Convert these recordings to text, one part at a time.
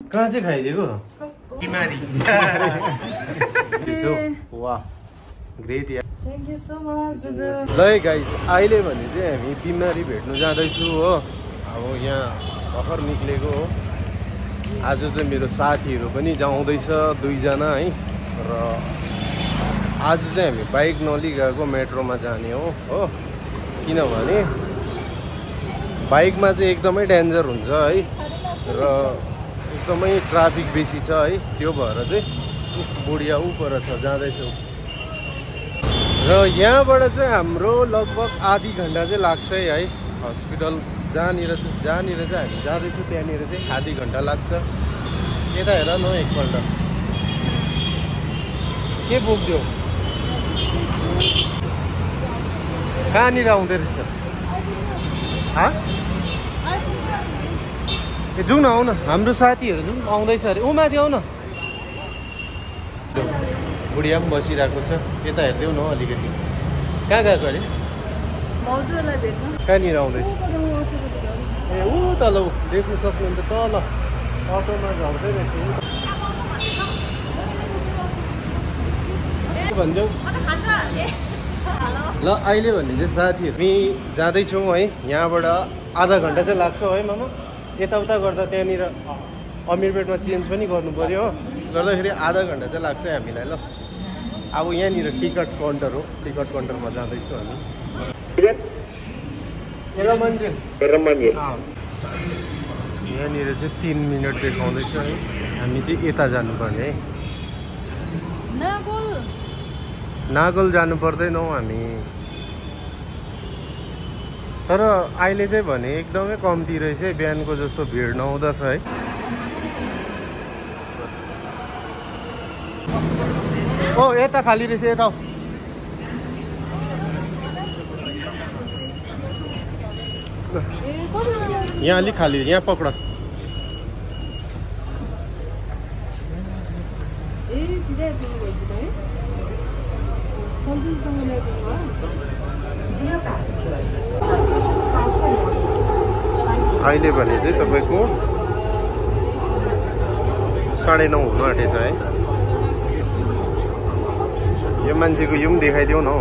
कहाँ चाहिँ खाइदिएको बिमारी वाह ग्रेट यार थ्याङ्क यू सो मच ल गाइस अहिले भने चाहिँ हामी बिमारी भेट्नु जाँदैछु हो अब यहाँ भर्खर निक्लेको हो आज चाहिँ मेरो साथीहरू पनि जाउँदैछ 2 जना है र आज चाहिँ हामी बाइक नलि गएको मेट्रोमा जाने हो किनभने बाइकमा चाहिँ एकदमै डेन्जर हुन्छ है र एकदमै ट्राफिक बेसी छ है त्यो भएर चाहिँ बुढिया उपर छ जाँदैछौँ र यहाँबाट चाहिँ हाम्रो लगभग आधी घन्टा चाहिँ लाग्छ है हस्पिटल जहाँनिर चाहिँ हामी जाँदैछौँ त्यहाँनिर चाहिँ आधी घन्टा लाग्छ यता हेर न एकपल्ट के बोक्दियो कहाँनिर आउँदै रहेछ जाउँ न आऊ न हाम्रो साथीहरू जाउँ आउँदैछ अरे माथि आऊ न बुढिया पनि बसिरहेको छ यता हेरिदेऊ न अलिकति कहाँ गएको अरे कहाँनिर आउँदैछ ए ऊ तल देख्नु सक्नुहुन्छ तल अटोमा झर्दै रहेछ भनिदेऊ ल अहिले भने चाहिँ साथीहरू हामी जाँदैछौँ है यहाँबाट आधा घन्टा चाहिँ लाग्छ है मामा यताउता गर्दा त्यहाँनिर अमिरपेटमा चेन्ज पनि गर्नु पर्यो हो गर्दाखेरि आधा घन्टा चाहिँ लाग्छ हामीलाई ल अब यहाँनिर टिकट काउन्टर हो टिकट काउन्टरमा जाँदैछु हामी यहाँनिर चाहिँ 3 मिनट देखाउँदैछ है हामी चाहिँ यता जानुपर्ने है नागल जानु पर्दैन हौ हामी तर अहिले चाहिँ भने एकदमै कम्ती रहेछ है बिहानको जस्तो भिड नहुँदछ है ओ यता खाली रहेछ यता यहाँ अलिक खाली यहाँ पक्ड अहिले भने चाहिँ तपाईको 9:30 हुनु आँटेछ है यो मान्छेको यो पनि देखाइदेऊ न हौ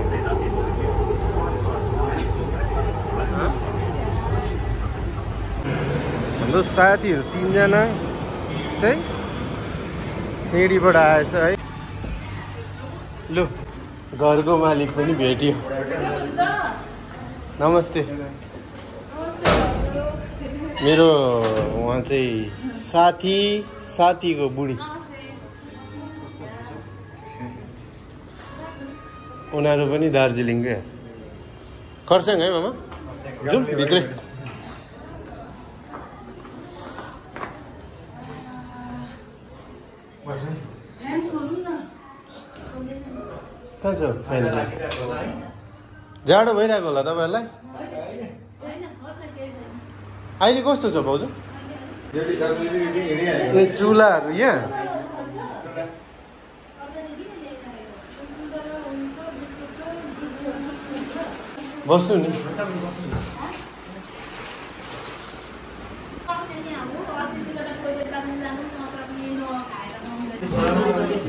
हाम्रो साथीहरू 3 जना चाहिँ सिडीबाट आएछ है लु घरको मालिक पनि भेट्यो नमस्ते मेरो उहाँ चाहिँ साथीको बुढी उनीहरू पनि दार्जिलिङकै खरसाङ है मामा जाउँ भित्रै कहाँ छ फ्यान जाडो भइरहेको होला तपाईँहरूलाई अहिले कस्तो छ भाउजू ए चुलाहरू यहाँ बस्नु नि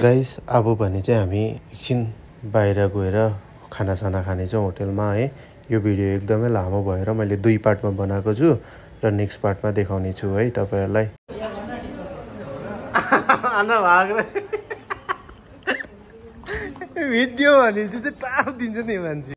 गाइस अब भने चाहिँ हामी एकछिन बाहिर गएर खानासाना खानेछौँ होटेलमा है यो भिडियो एकदमै लामो भएर मैले 2 पार्टमा बनाएको छु र नेक्स्ट पार्टमा देखाउने छु है तपाईहरुलाई भिडियो भने चाहिँ टाप दिन्छ नि मान्छे